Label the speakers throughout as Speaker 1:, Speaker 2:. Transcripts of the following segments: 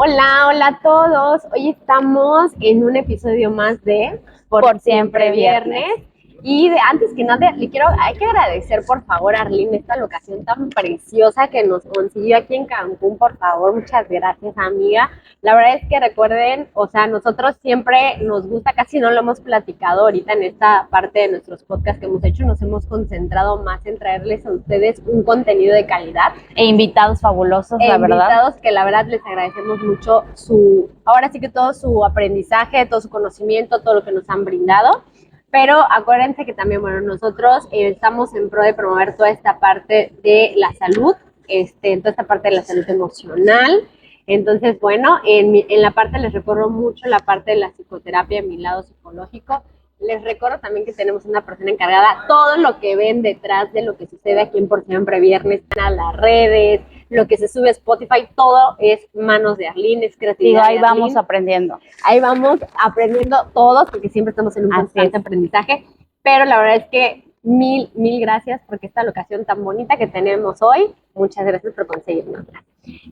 Speaker 1: Hola, hola a todos. Hoy estamos en un episodio más de
Speaker 2: Por Siempre Viernes.
Speaker 1: Y antes que nada, hay que agradecer por favor a Arlene esta locación tan preciosa que nos consiguió aquí en Cancún. Por favor, muchas gracias, amiga. La verdad es que recuerden, o sea, nosotros siempre nos gusta, casi no lo hemos platicado ahorita en esta parte de nuestros podcasts que hemos hecho, nos hemos concentrado más en traerles a ustedes un contenido de calidad.
Speaker 2: E invitados fabulosos, la verdad.
Speaker 1: Invitados que la verdad les agradecemos mucho ahora sí que todo su aprendizaje, todo su conocimiento, todo lo que nos han brindado. Pero acuérdense que también, bueno, nosotros estamos en pro de promover toda esta parte de la salud, toda esta parte de la salud emocional. Entonces, bueno, en la parte les recuerdo mucho la parte de la psicoterapia en mi lado psicológico. Les recuerdo también que tenemos una persona encargada, todo lo que ven detrás de lo que sucede aquí en Por Siempre Viernes, a las redes, lo que se sube a Spotify, todo es manos de Arlene, es creatividad.
Speaker 2: Ahí vamos aprendiendo.
Speaker 1: Ahí vamos aprendiendo todos, porque siempre estamos en un constante aprendizaje, pero la verdad es que mil gracias porque esta locación tan bonita que tenemos hoy, muchas gracias por conseguirnos.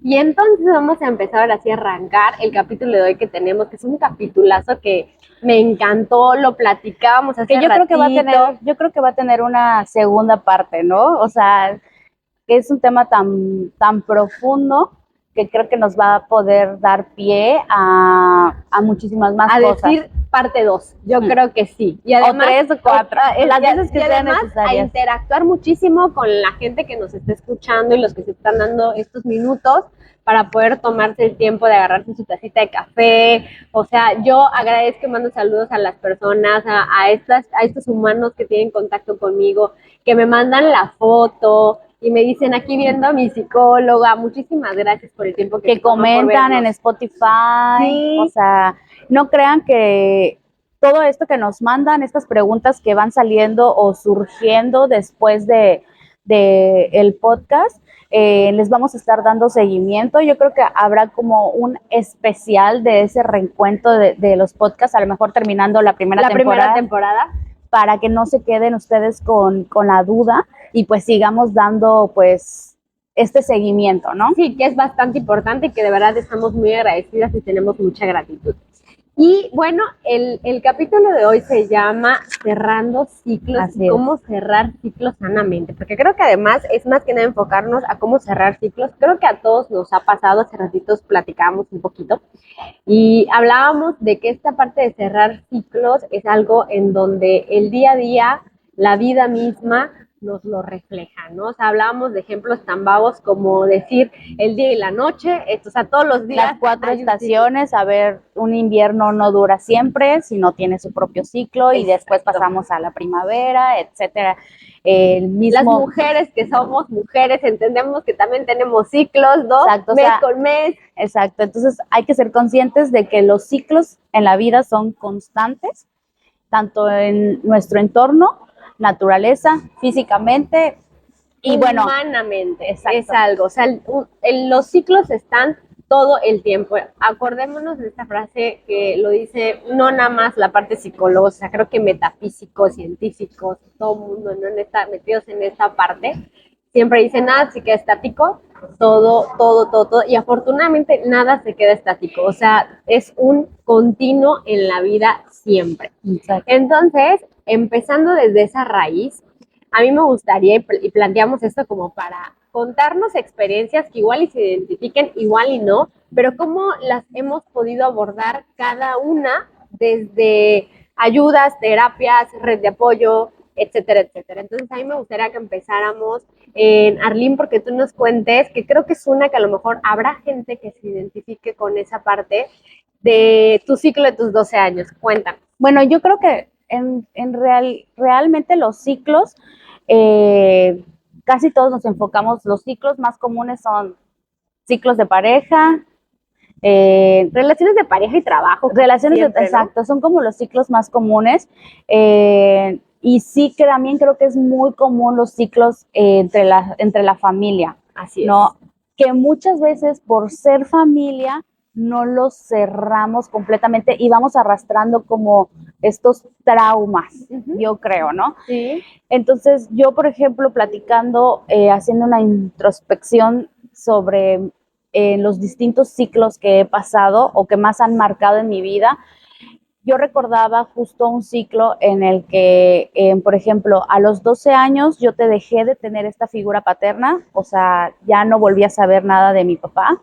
Speaker 1: Y entonces vamos a empezar ahora sí a arrancar el capítulo de hoy que tenemos, que es un capitulazo que me encantó, lo platicábamos hace
Speaker 2: ratito. Yo creo que va a tener una segunda parte, ¿no? O sea, que es un tema tan profundo que creo que nos va a poder dar pie a muchísimas más cosas.
Speaker 1: A decir parte 2, yo creo que sí. Y además,
Speaker 2: o 3 o 4, las veces que sean necesarias.
Speaker 1: A interactuar muchísimo con la gente que nos está escuchando y los que se están dando estos minutos para poder tomarse el tiempo de agarrarse su tacita de café. O sea, yo agradezco y mando saludos a las personas, a estos humanos que tienen contacto conmigo, que me mandan la foto y me dicen aquí viendo a mi psicóloga. Muchísimas gracias por el tiempo
Speaker 2: que comentan en Spotify. Sí. O sea, no crean que todo esto que nos mandan, estas preguntas que van saliendo o surgiendo después de el podcast, les vamos a estar dando seguimiento. Yo creo que habrá como un especial de ese reencuentro de los podcasts, a lo mejor terminando la primera temporada, para que no se queden ustedes con la duda y pues sigamos dando pues este seguimiento, ¿no?
Speaker 1: Sí, que es bastante importante y que de verdad estamos muy agradecidas y tenemos mucha gratitud. Y bueno, el capítulo de hoy se llama Cerrando Ciclos y cómo cerrar ciclos sanamente, porque creo que además es más que nada enfocarnos a cómo cerrar ciclos. Creo que a todos nos ha pasado, hace ratitos platicábamos un poquito y hablábamos de que esta parte de cerrar ciclos es algo en donde el día a día, la vida misma nos lo refleja, ¿no? O sea, hablábamos de ejemplos tan vagos como decir el día y la noche, o sea, todos los días.
Speaker 2: Las 4 estaciones, a ver, un invierno no dura siempre, sino tiene su propio ciclo. Exacto. Y después pasamos a la primavera, etcétera.
Speaker 1: Las mujeres que somos mujeres entendemos que también tenemos ciclos, ¿no?
Speaker 2: Exacto,
Speaker 1: mes con mes.
Speaker 2: Exacto, entonces hay que ser conscientes de que los ciclos en la vida son constantes, tanto en nuestro entorno, naturaleza, físicamente y
Speaker 1: humanamente. Es algo, o sea, los ciclos están todo el tiempo. Acordémonos de esta frase que lo dice no nada más la parte psicológica, creo que metafísicos, científicos, todo el mundo, ¿no? Metidos en esta parte, siempre dicen nada se queda estático, todo, y afortunadamente nada se queda estático, o sea, es un continuo en la vida siempre.
Speaker 2: Exacto.
Speaker 1: Entonces, empezando desde esa raíz, a mí me gustaría, y planteamos esto como para contarnos experiencias que igual y se identifiquen, igual y no, pero cómo las hemos podido abordar cada una desde ayudas, terapias, red de apoyo, etcétera, etcétera. Entonces a mí me gustaría que empezáramos en Arlene, porque tú nos cuentes, que creo que es una que a lo mejor habrá gente que se identifique con esa parte de tu ciclo de tus 12 años. Cuéntanos.
Speaker 2: Bueno, yo creo que realmente los ciclos, casi todos nos enfocamos, los ciclos más comunes son ciclos de pareja,
Speaker 1: relaciones de pareja y trabajo.
Speaker 2: Exacto, son como los ciclos más comunes. Y sí que también creo que es muy común los ciclos entre la familia.
Speaker 1: Así es.
Speaker 2: ¿No? Que muchas veces por ser familia no los cerramos completamente y vamos arrastrando como estos traumas, yo creo, ¿no?
Speaker 1: Sí.
Speaker 2: Entonces, yo, por ejemplo, platicando, haciendo una introspección sobre en los distintos ciclos que he pasado o que más han marcado en mi vida, yo recordaba justo un ciclo en el que, por ejemplo, a los 12 años yo te dejé de tener esta figura paterna, o sea, ya no volví a saber nada de mi papá.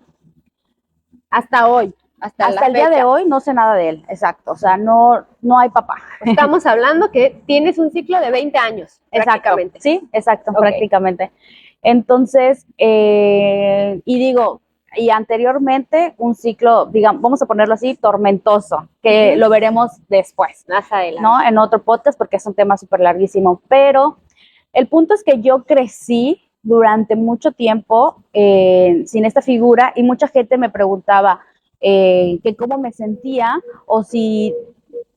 Speaker 1: Hasta hoy,
Speaker 2: hasta el día de hoy no sé nada de él, exacto, o sea, no hay papá.
Speaker 1: Estamos hablando que tienes un ciclo de 20 años, prácticamente.
Speaker 2: Exacto, sí, exacto, okay. Prácticamente. Entonces, y digo, y anteriormente un ciclo, digamos, vamos a ponerlo así, tormentoso, que lo veremos después,
Speaker 1: más adelante,
Speaker 2: ¿no? En otro podcast, porque es un tema súper larguísimo, pero el punto es que yo crecí durante mucho tiempo sin esta figura y mucha gente me preguntaba que cómo me sentía o si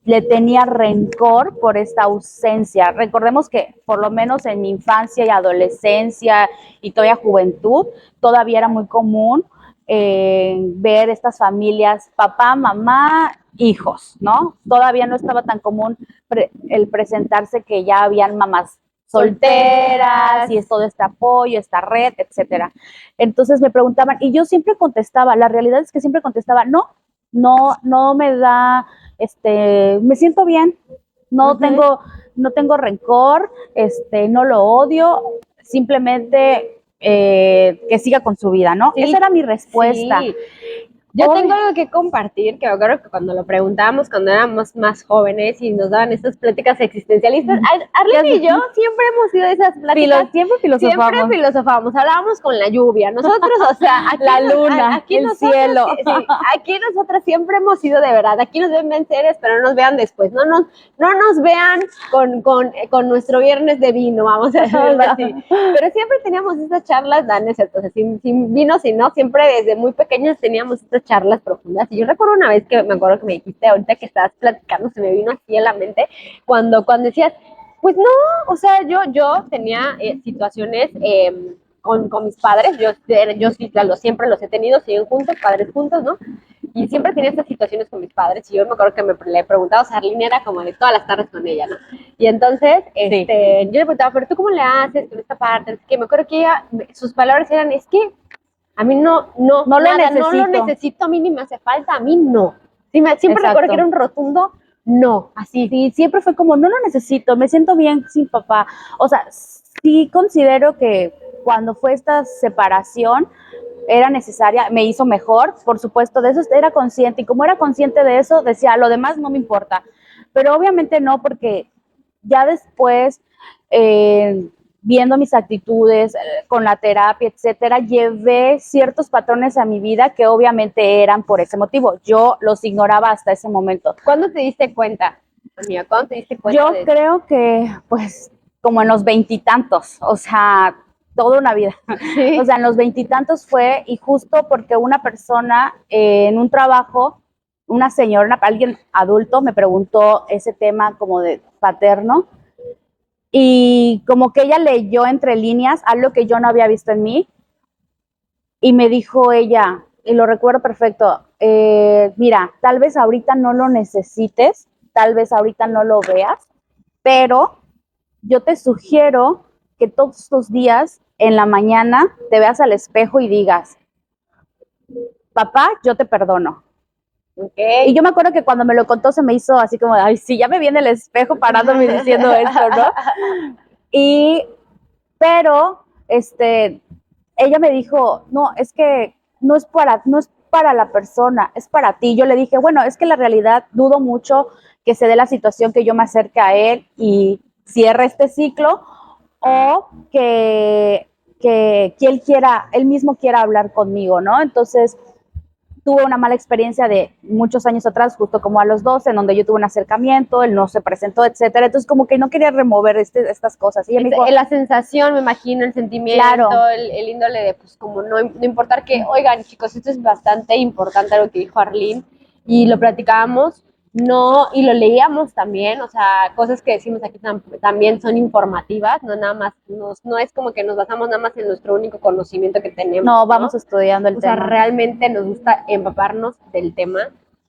Speaker 2: le tenía rencor por esta ausencia. Recordemos que por lo menos en mi infancia y adolescencia y todavía juventud, todavía era muy común ver estas familias, papá, mamá, hijos, ¿no? Todavía no estaba tan común el presentarse que ya habían mamás solteras y es todo este apoyo, esta red, etcétera. Entonces me preguntaban y yo siempre contestaba, la realidad es que siempre contestaba, no me da, me siento bien, no tengo rencor, no lo odio, simplemente que siga con su vida, ¿no? Sí, esa era mi respuesta.
Speaker 1: Sí. Yo tengo algo que compartir, que me acuerdo que cuando lo preguntábamos cuando éramos más jóvenes y nos daban estas pláticas existencialistas, Arlene y yo siempre hemos sido de esas pláticas.
Speaker 2: Siempre
Speaker 1: filosofábamos, hablábamos con la lluvia, nosotros, o sea, aquí
Speaker 2: la luna, el cielo.
Speaker 1: Sí, aquí nosotras siempre hemos sido de verdad, aquí nos ven seres, pero no nos vean después, no nos vean con nuestro viernes de vino, vamos a decirlo así. Pero siempre teníamos estas charlas, Dan, ¿cierto? O sea, sin vino, sin no, siempre desde muy pequeños teníamos estas charlas profundas. Y yo recuerdo una vez que me acuerdo que me dijiste, ahorita que estabas platicando, se me vino así a la mente, cuando decías, pues no, o sea, yo tenía situaciones con mis padres, yo sí, claro, siempre los he tenido, siguen juntos, padres juntos, ¿no? Y siempre tenía estas situaciones con mis padres, y yo me acuerdo que le preguntaba, o sea, Arlene era como de todas las tardes con ella, ¿no? Y entonces, sí, yo le preguntaba, pero ¿tú cómo le haces con esta parte? Es que me acuerdo que ella, sus palabras eran, es que a mí no lo necesito, a mí ni me hace falta, a mí no. Siempre recuerdo que era un rotundo no, así.
Speaker 2: Sí, siempre fue como, no lo necesito, me siento bien sin papá. O sea, sí considero que cuando fue esta separación era necesaria, me hizo mejor, por supuesto, de eso era consciente. Y como era consciente de eso, decía, lo demás no me importa. Pero obviamente no, porque ya después... viendo mis actitudes, con la terapia, etcétera, llevé ciertos patrones a mi vida que obviamente eran por ese motivo. Yo los ignoraba hasta ese momento.
Speaker 1: ¿Cuándo te diste cuenta, amiga? ¿Cuándo te diste cuenta?
Speaker 2: Yo creo que, pues, como en los 20 y tantos, o sea, toda una vida. Sí. O sea, en los 20 y tantos fue, y justo porque una persona en un trabajo, una señora, alguien adulto, me preguntó ese tema como de paterno, y como que ella leyó entre líneas algo que yo no había visto en mí y me dijo ella, y lo recuerdo perfecto, mira, tal vez ahorita no lo necesites, tal vez ahorita no lo veas, pero yo te sugiero que todos los días en la mañana te veas al espejo y digas, papá, yo te perdono. Okay. Y yo me acuerdo que cuando me lo contó se me hizo así como, ay, sí, ya me viene el espejo parándome diciendo esto, ¿no? Pero ella me dijo, no, es que no es para la persona, es para ti. Yo le dije, bueno, es que la realidad dudo mucho que se dé la situación que yo me acerque a él y cierre este ciclo o que él mismo quiera hablar conmigo, ¿no? Entonces, tuve una mala experiencia de muchos años atrás, justo como a los 12, en donde yo tuve un acercamiento, él no se presentó, etcétera. Entonces, como que no quería remover estas cosas. Y ella me dijo,
Speaker 1: la sensación, me imagino, el sentimiento, claro, el índole de, pues, como no importar que, oigan, chicos, esto es bastante importante lo que dijo Arlene, y lo platicábamos, y lo leíamos también, o sea, cosas que decimos aquí también son informativas, no nada más, no es como que nos basamos nada más en nuestro único conocimiento que tenemos.
Speaker 2: No, vamos estudiando el tema.
Speaker 1: O sea, realmente nos gusta empaparnos del tema.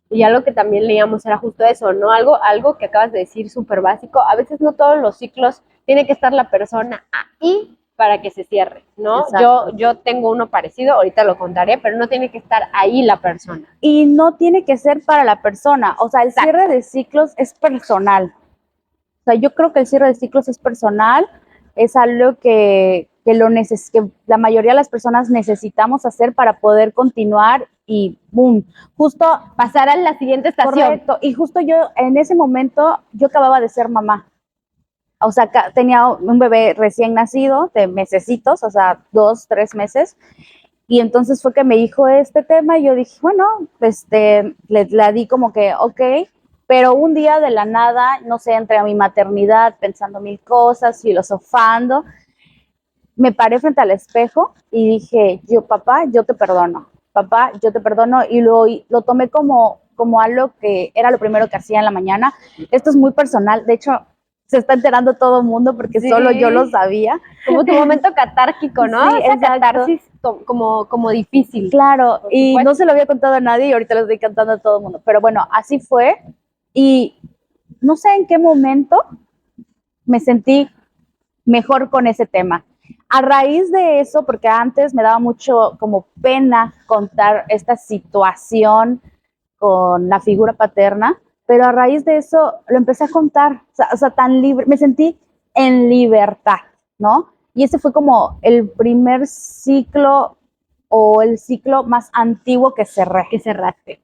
Speaker 1: Y algo que también leíamos era justo eso, ¿no? Algo que acabas de decir súper básico. A veces no todos los ciclos tiene que estar la persona ahí para que se cierre, ¿no?
Speaker 2: Exacto.
Speaker 1: Yo tengo uno parecido, ahorita lo contaré, pero no tiene que estar ahí la persona.
Speaker 2: Y no tiene que ser para la persona, o sea, el
Speaker 1: Exacto.
Speaker 2: cierre de ciclos es personal. O sea, yo creo que el cierre de ciclos es personal, es algo que la mayoría de las personas necesitamos hacer para poder continuar y boom, justo
Speaker 1: pasar a la siguiente estación.
Speaker 2: Correcto, y justo yo en ese momento yo acababa de ser mamá. O sea, tenía un bebé recién nacido de mesecitos, o sea, 2, 3 meses. Y entonces fue que me dijo este tema y yo dije, bueno, le di como que, ok, pero un día de la nada, no sé, entré a mi maternidad pensando mil cosas, filosofando, me paré frente al espejo y dije, papá, yo te perdono, y lo tomé como algo que era lo primero que hacía en la mañana. Esto es muy personal, de hecho, se está enterando todo el mundo porque solo yo lo sabía.
Speaker 1: Como tu momento catárquico, ¿no?
Speaker 2: Sí,
Speaker 1: esa
Speaker 2: exacto.
Speaker 1: catarsis como difícil.
Speaker 2: Claro, y no se lo había contado a nadie y ahorita lo estoy contando a todo el mundo. Pero bueno, así fue y no sé en qué momento me sentí mejor con ese tema. A raíz de eso, porque antes me daba mucho como pena contar esta situación con la figura paterna, pero a raíz de eso lo empecé a contar, o sea, tan libre, me sentí en libertad, ¿no? Y ese fue como el primer ciclo o el ciclo más antiguo que cerré.
Speaker 1: Que cerraste.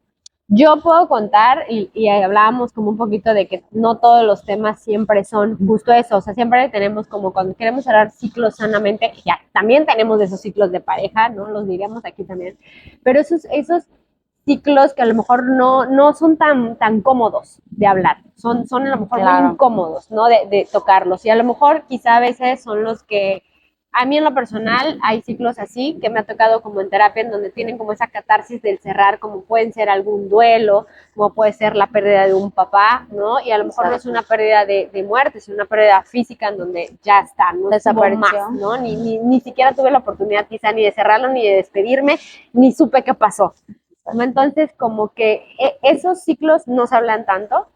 Speaker 1: Yo puedo contar, y hablábamos como un poquito de que no todos los temas siempre son justo eso, o sea, siempre tenemos como cuando queremos cerrar ciclos sanamente, ya también tenemos esos ciclos de pareja, ¿no? Los diríamos aquí también, pero esos ciclos que a lo mejor no son tan cómodos de hablar, son a lo mejor muy incómodos, ¿no? De tocarlos, y a lo mejor quizá a veces son los que a mí en lo personal hay ciclos así que me ha tocado como en terapia en donde tienen como esa catarsis del cerrar, como pueden ser algún duelo, como puede ser la pérdida de un papá, ¿no? Y a lo mejor no es una pérdida de muerte, es una pérdida física en donde ya está, no estuvo más, ¿no? Ni siquiera tuve la oportunidad quizá ni de cerrarlo, ni de despedirme, ni supe qué pasó. Entonces como que esos ciclos no se hablan tanto.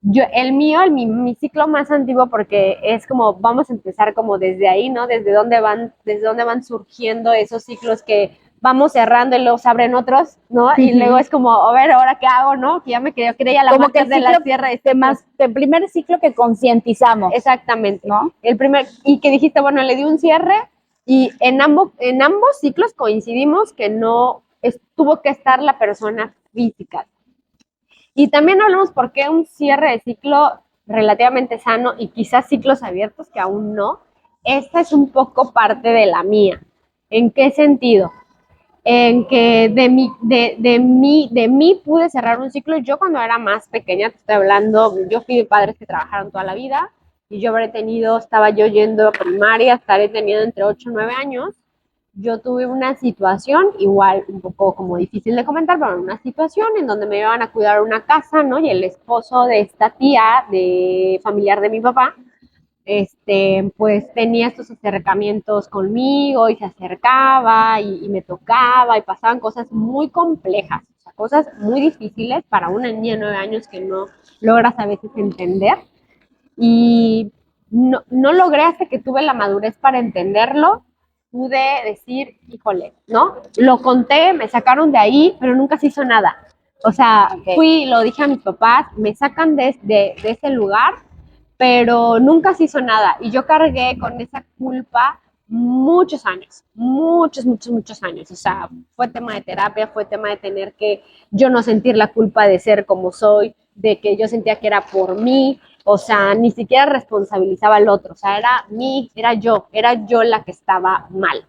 Speaker 1: Mi ciclo más antiguo, porque es como, vamos a empezar como desde ahí, ¿no? Desde dónde van surgiendo esos ciclos que vamos cerrando y luego se abren otros, ¿no? Y luego es como, a ver, ¿ahora qué hago, no? Que ya me creía la
Speaker 2: como que el
Speaker 1: de la tierra.
Speaker 2: El primer ciclo que concientizamos.
Speaker 1: Exactamente.
Speaker 2: ¿No?
Speaker 1: Y que dijiste, bueno, le di un cierre y en ambos ciclos coincidimos que no tuvo que estar la persona física. Y también hablamos por qué un cierre de ciclo relativamente sano y quizás ciclos abiertos que aún no. Esta es un poco parte de la mía. ¿En qué sentido? En que de mí pude cerrar un ciclo. Yo cuando era más pequeña, te estoy hablando, yo fui de padres que trabajaron toda la vida y yo estaba yo yendo a primaria, estaré teniendo entre 8 y 9 años. Yo tuve una situación, igual un poco como difícil de comentar, pero una situación en donde me iban a cuidar una casa, ¿no? Y el esposo de esta tía, familiar de mi papá, pues tenía estos acercamientos conmigo y se acercaba y me tocaba y pasaban cosas muy complejas, o sea, cosas muy difíciles para una niña de 9 años que no logras a veces entender. Y no logré hasta que tuve la madurez para entenderlo, pude decir, híjole, ¿no? Lo conté, me sacaron de ahí, pero nunca se hizo nada. O sea, lo dije a mis papás, me sacan de ese lugar, pero nunca se hizo nada. Y yo cargué con esa culpa muchos años, muchos años. O sea, fue tema de terapia, fue tema de tener que yo no sentir la culpa de ser como soy, de que yo sentía que era por mí. O sea, ni siquiera responsabilizaba al otro. O sea, era yo la que estaba mal.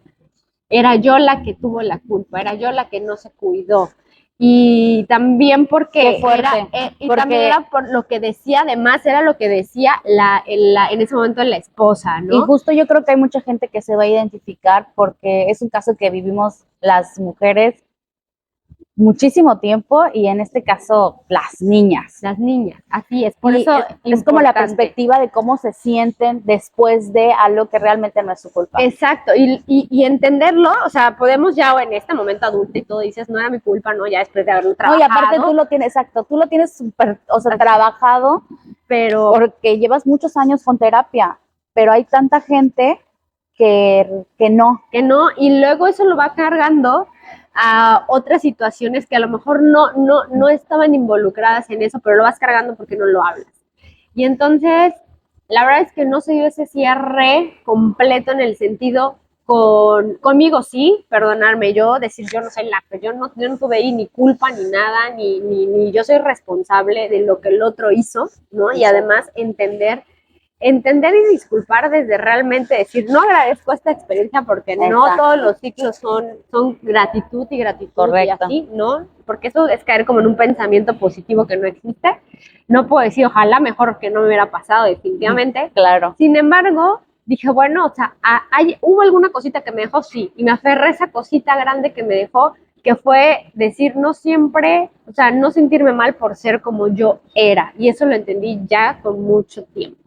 Speaker 1: Era yo la que tuvo la culpa, era yo la que no se cuidó. Y también porque también era por lo que decía, además era lo que decía en ese momento la esposa, ¿no?
Speaker 2: Y justo yo creo que hay mucha gente que se va a identificar porque es un caso que vivimos las mujeres muchísimo tiempo y en este caso las niñas,
Speaker 1: así es, por eso
Speaker 2: es como la perspectiva de cómo se sienten después de algo que realmente no es su culpa.
Speaker 1: Exacto, y entenderlo, o sea, podemos ya en este momento adulto y todo dices, no era mi culpa, no, ya después de haberlo trabajado.
Speaker 2: No, y aparte tú lo tienes súper, o sea, trabajado,
Speaker 1: pero
Speaker 2: porque llevas muchos años con terapia, pero hay tanta gente que no.
Speaker 1: Que no, y luego eso lo va cargando a otras situaciones que a lo mejor no estaban involucradas en eso, pero lo vas cargando porque no lo hablas. Y entonces, la verdad es que no se dio ese cierre completo en el sentido conmigo sí, perdonarme yo, decir yo no soy yo no tuve ahí ni culpa ni nada, ni yo soy responsable de lo que el otro hizo, ¿no? Y además entender y disculpar desde realmente decir, no agradezco esta experiencia porque no todos los ciclos son gratitud y gratitud. Correcto. Y así, ¿no? Porque eso es caer como en un pensamiento positivo que no existe. No puedo decir, ojalá mejor que no me hubiera pasado, definitivamente.
Speaker 2: Claro.
Speaker 1: Sin embargo, dije, bueno, o sea, hubo alguna cosita que me dejó, sí, y me aferré a esa cosita grande que me dejó, que fue decir no siempre, o sea, no sentirme mal por ser como yo era. Y eso lo entendí ya con mucho tiempo.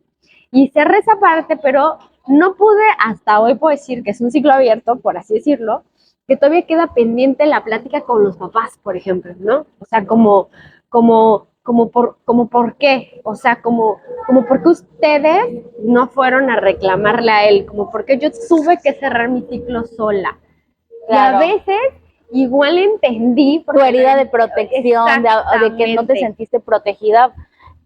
Speaker 1: Y cerré esa parte, pero no pude, hasta hoy puedo decir que es un ciclo abierto, por así decirlo, que todavía queda pendiente la plática con los papás, por ejemplo, ¿no? O sea, como por qué, o sea, como por qué ustedes no fueron a reclamarle a él, como por qué yo tuve que cerrar mi ciclo sola. Claro. Y a veces igual entendí.
Speaker 2: Tu herida de protección, de que no te sentiste protegida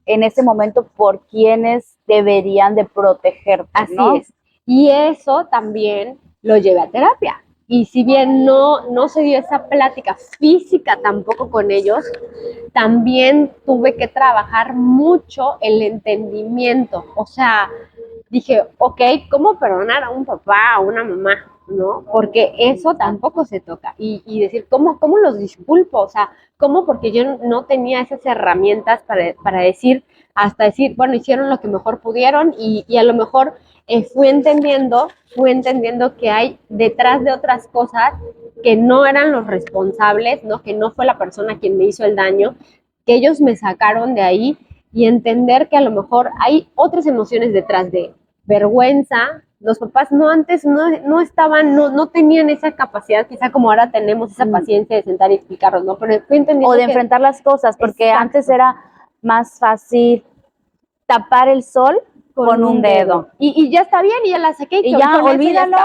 Speaker 2: en ese momento por quienes deberían de protegerte, ¿no?
Speaker 1: Así es. Y eso también lo llevé a terapia. Y si bien no se dio esa plática física tampoco con ellos, también tuve que trabajar mucho el entendimiento. O sea, dije, ok, ¿cómo perdonar a un papá, a una mamá? ¿No? Porque eso tampoco se toca. Y decir, ¿cómo los disculpo? O sea, ¿cómo? Porque yo no tenía esas herramientas para decir, hasta decir, bueno, hicieron lo que mejor pudieron y a lo mejor fui entendiendo que hay detrás de otras cosas que no eran los responsables, ¿no? Que no fue la persona quien me hizo el daño, que ellos me sacaron de ahí y entender que a lo mejor hay otras emociones detrás de vergüenza. Los papás antes no estaban, no tenían esa capacidad, quizá como ahora tenemos esa paciencia de sentar y explicarlos, ¿no? Pero fui entendiendo
Speaker 2: o de enfrentar las cosas, porque antes era más fácil tapar el sol con un dedo.
Speaker 1: Y ya está bien, y ya la saqué.
Speaker 2: Y ya, olvídalo,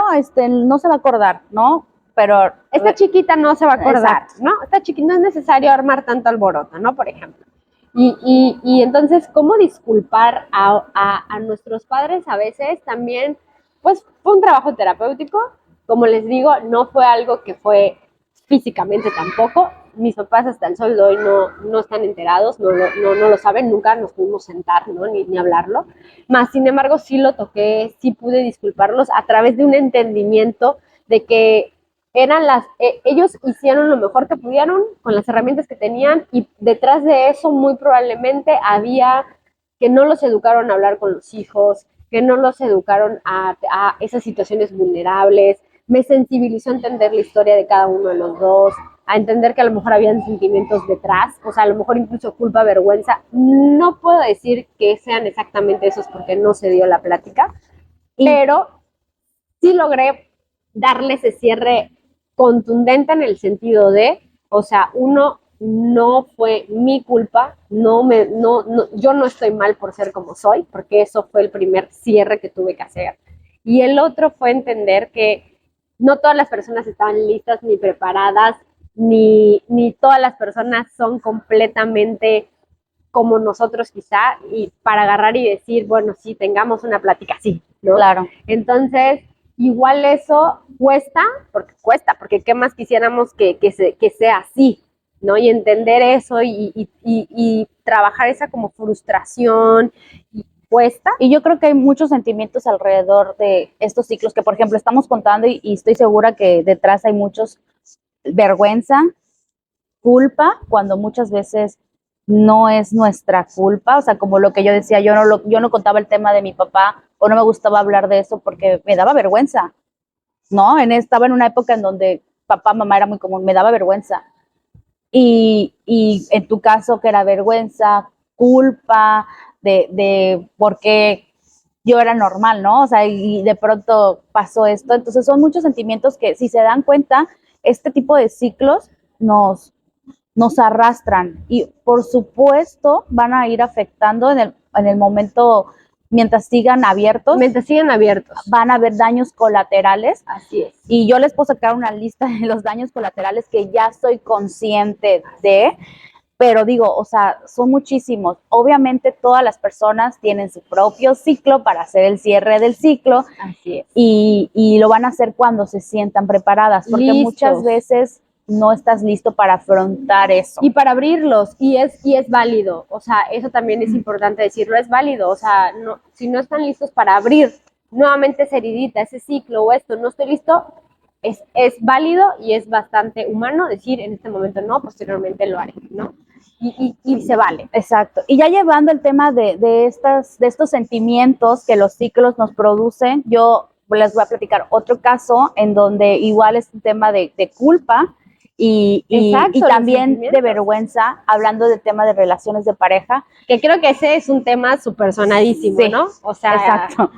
Speaker 2: no se va a acordar, ¿no? Pero
Speaker 1: esta chiquita no se va a acordar, exacto, ¿no? Esta chiquita no es necesario armar tanto alboroto, ¿no? Por ejemplo. Y entonces, ¿cómo disculpar a nuestros padres a veces también? Pues fue un trabajo terapéutico, como les digo, no fue algo que fue físicamente tampoco. Mis papás hasta el sol de hoy no están enterados, no lo saben, nunca nos pudimos sentar, ¿no? ni hablarlo. Más, sin embargo, sí lo toqué, sí pude disculparlos a través de un entendimiento de que ellos hicieron lo mejor que pudieron con las herramientas que tenían, y detrás de eso muy probablemente había que no los educaron a hablar con los hijos, que no los educaron a esas situaciones vulnerables. Me sensibilizó a entender la historia de cada uno de los dos, a entender que a lo mejor habían sentimientos detrás, o sea, a lo mejor incluso culpa, vergüenza. No puedo decir que sean exactamente esos porque no se dio la plática, pero sí logré darle ese cierre contundente en el sentido de, o sea, uno, no fue mi culpa, yo no estoy mal por ser como soy, porque eso fue el primer cierre que tuve que hacer. Y el otro fue entender que no todas las personas estaban listas ni preparadas, ni todas las personas son completamente como nosotros quizá, y para agarrar y decir, bueno, sí, tengamos una plática así, ¿no?
Speaker 2: Claro.
Speaker 1: Entonces, igual eso porque qué más quisiéramos que sea así, ¿no? Y entender eso y trabajar esa como frustración, y cuesta.
Speaker 2: Y yo creo que hay muchos sentimientos alrededor de estos ciclos que, por ejemplo, estamos contando y estoy segura que detrás hay muchos vergüenza, culpa, cuando muchas veces no es nuestra culpa, o sea, como lo que yo decía, yo no contaba el tema de mi papá o no me gustaba hablar de eso porque me daba vergüenza, ¿no? Estaba en una época en donde papá, mamá era muy común, me daba vergüenza. Y en tu caso, que era vergüenza, culpa, de por qué yo era normal, ¿no? O sea, y de pronto pasó esto. Entonces son muchos sentimientos que, si se dan cuenta, este tipo de ciclos nos arrastran y por supuesto van a ir afectando en el momento mientras sigan abiertos, van a haber daños colaterales.
Speaker 1: Así es.
Speaker 2: Y yo les puedo sacar una lista de los daños colaterales que ya soy consciente de, pero digo, o sea, son muchísimos. Obviamente todas las personas tienen su propio ciclo para hacer el cierre del ciclo.
Speaker 1: Así es.
Speaker 2: Y lo van a hacer cuando se sientan preparadas, porque muchas veces no estás listo para afrontar eso.
Speaker 1: Y para abrirlos, y es válido, o sea, eso también es importante decirlo, es válido, o sea, no, si no están listos para abrir nuevamente esa heridita, ese ciclo o esto, no estoy listo, es válido y es bastante humano decir en este momento no, posteriormente lo haré, ¿no? Y se vale.
Speaker 2: Exacto. Y ya llevando el tema de estos sentimientos que los ciclos nos producen, yo les voy a platicar otro caso en donde igual es un tema de culpa y también de vergüenza, hablando del tema de relaciones de pareja.
Speaker 1: Que creo que ese es un tema súper sonadísimo, sí, ¿no? O sea,
Speaker 2: exacto.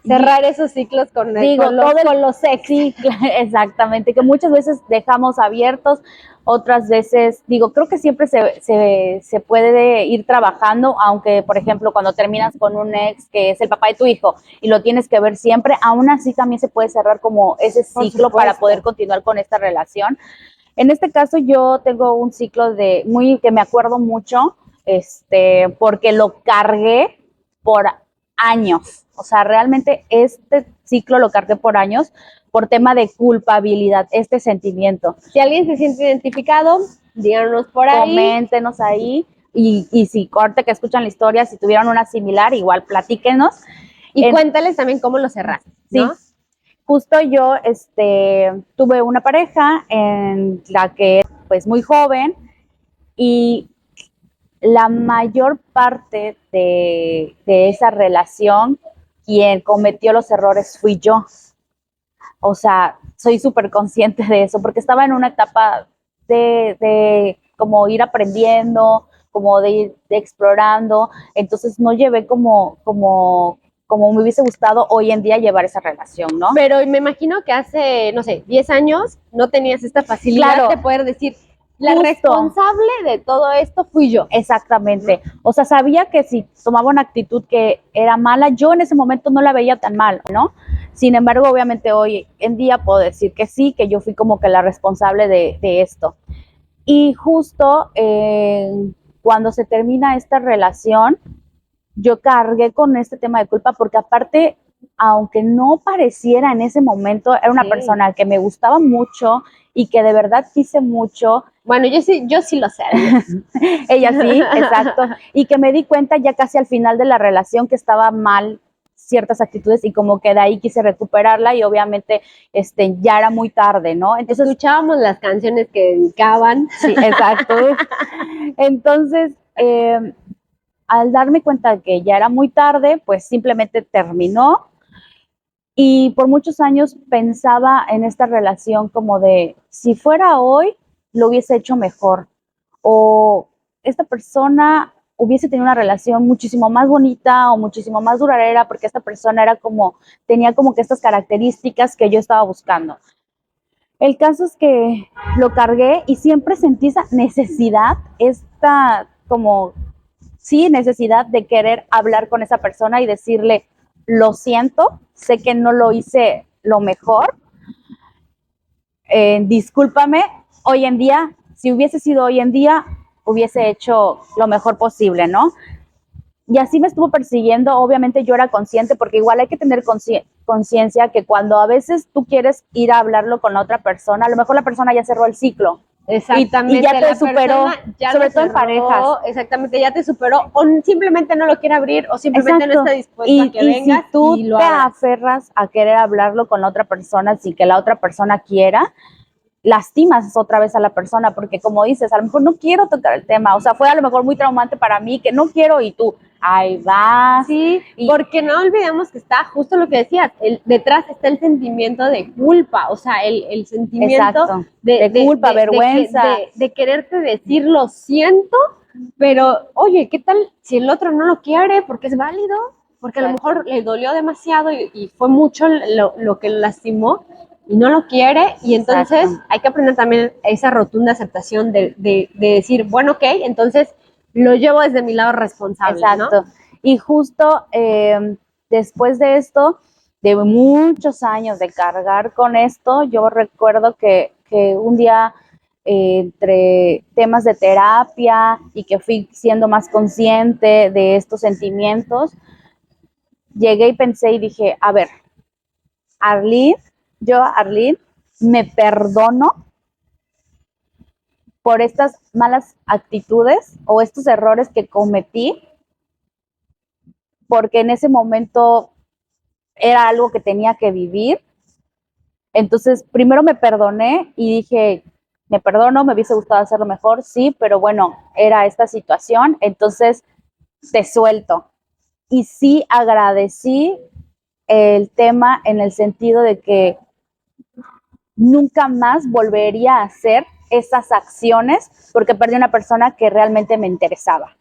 Speaker 1: Cerrar esos ciclos con los sexy.
Speaker 2: Exactamente, que muchas veces dejamos abiertos, otras veces, creo que siempre se puede ir trabajando, aunque, por ejemplo, cuando terminas con un ex que es el papá de tu hijo y lo tienes que ver siempre, aún así también se puede cerrar como ese ciclo para poder continuar con esta relación. En este caso yo tengo un ciclo que me acuerdo mucho, porque lo cargué por años. O sea, realmente este ciclo lo cargué por años por tema de culpabilidad, este sentimiento.
Speaker 1: Si alguien se siente identificado, díganos por ahí.
Speaker 2: Coméntenos ahí. Y si corte que escuchan la historia, si tuvieron una similar, igual platíquenos.
Speaker 1: Y cuéntales también cómo lo cerraste, ¿no?
Speaker 2: Sí. Justo yo tuve una pareja en la que pues muy joven y la mayor parte de esa relación quien cometió los errores fui yo. O sea, soy súper consciente de eso porque estaba en una etapa de como ir aprendiendo, como de ir explorando, entonces no llevé como me hubiese gustado hoy en día llevar esa relación, ¿no?
Speaker 1: Pero me imagino que hace, no sé, 10 años no tenías esta facilidad de poder decir, la responsable de todo esto fui yo.
Speaker 2: Exactamente. O sea, sabía que si tomaba una actitud que era mala, yo en ese momento no la veía tan mal, ¿no? Sin embargo, obviamente hoy en día puedo decir que sí, que yo fui como que la responsable de esto. Y justo cuando se termina esta relación, yo cargué con este tema de culpa porque aparte, aunque no pareciera en ese momento, era una persona que me gustaba mucho y que de verdad quise mucho.
Speaker 1: Bueno, yo sí lo sé.
Speaker 2: Ella sí, exacto. Y que me di cuenta ya casi al final de la relación que estaba mal ciertas actitudes y como que de ahí quise recuperarla y obviamente ya era muy tarde, ¿no?
Speaker 1: Entonces escuchábamos las canciones que dedicaban.
Speaker 2: Sí, exacto. Entonces, al darme cuenta que ya era muy tarde, pues simplemente terminó y por muchos años pensaba en esta relación como de, si fuera hoy, lo hubiese hecho mejor o esta persona hubiese tenido una relación muchísimo más bonita o muchísimo más duradera porque esta persona tenía como que estas características que yo estaba buscando. El caso es que lo cargué y siempre sentí esa necesidad, necesidad de querer hablar con esa persona y decirle, lo siento, sé que no lo hice lo mejor, discúlpame, hoy en día, si hubiese sido hoy en día, hubiese hecho lo mejor posible, ¿no? Y así me estuvo persiguiendo, obviamente yo era consciente, porque igual hay que tener conciencia que cuando a veces tú quieres ir a hablarlo con la otra persona, a lo mejor la persona ya cerró el ciclo.
Speaker 1: Exactamente.
Speaker 2: Y ya te superó, sobre todo en parejas.
Speaker 1: Exactamente, ya te superó, o simplemente no lo quiere abrir, o simplemente no está dispuesto a que vengas.
Speaker 2: Si tú te aferras a querer hablarlo con la otra persona sin que la otra persona quiera, lastimas otra vez a la persona, porque como dices, a lo mejor no quiero tocar el tema, o sea, fue a lo mejor muy traumante para mí, que no quiero, y tú, ahí vas.
Speaker 1: Sí, porque no olvidemos que está justo lo que decías, detrás está el sentimiento de culpa, o sea, el sentimiento de culpa, vergüenza. De quererte decir lo siento, pero oye, ¿qué tal si el otro no lo quiere? Porque es válido, porque a lo mejor le dolió demasiado y fue mucho lo que lo lastimó y no lo quiere, y entonces hay que aprender también esa rotunda aceptación de decir, bueno, ok, entonces lo llevo desde mi lado responsable,
Speaker 2: exacto,
Speaker 1: ¿no?
Speaker 2: Y justo después de esto, de muchos años de cargar con esto, yo recuerdo que un día entre temas de terapia y que fui siendo más consciente de estos sentimientos, llegué y pensé y dije, a ver, Arlene, me perdono por estas malas actitudes o estos errores que cometí, porque en ese momento era algo que tenía que vivir. Entonces, primero me perdoné y dije, me perdono, me hubiese gustado hacerlo mejor, sí, pero bueno, era esta situación, entonces te suelto. Y sí agradecí el tema en el sentido de que nunca más volvería a hacer esas acciones porque perdí una persona que realmente me interesaba.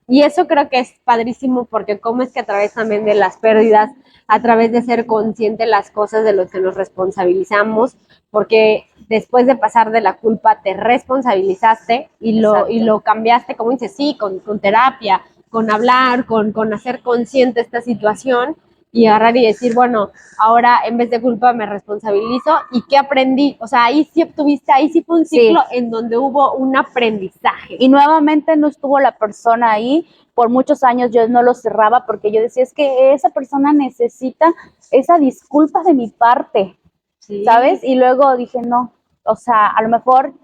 Speaker 1: Y eso creo que es padrísimo porque cómo es que a través también de las pérdidas, a través de ser consciente de las cosas de lo que nos responsabilizamos, porque después de pasar de la culpa te responsabilizaste y lo cambiaste, como dices, sí, con terapia, con hablar, con hacer consciente esta situación y agarrar y decir, bueno, ahora en vez de culpa me responsabilizo y ¿qué aprendí? O sea, ahí sí obtuviste, ahí sí fue un ciclo en donde hubo un aprendizaje.
Speaker 2: Y nuevamente no estuvo la persona ahí, por muchos años yo no lo cerraba porque yo decía, es que esa persona necesita esa disculpa de mi parte, ¿sabes? Y luego dije, no, o sea, a lo mejor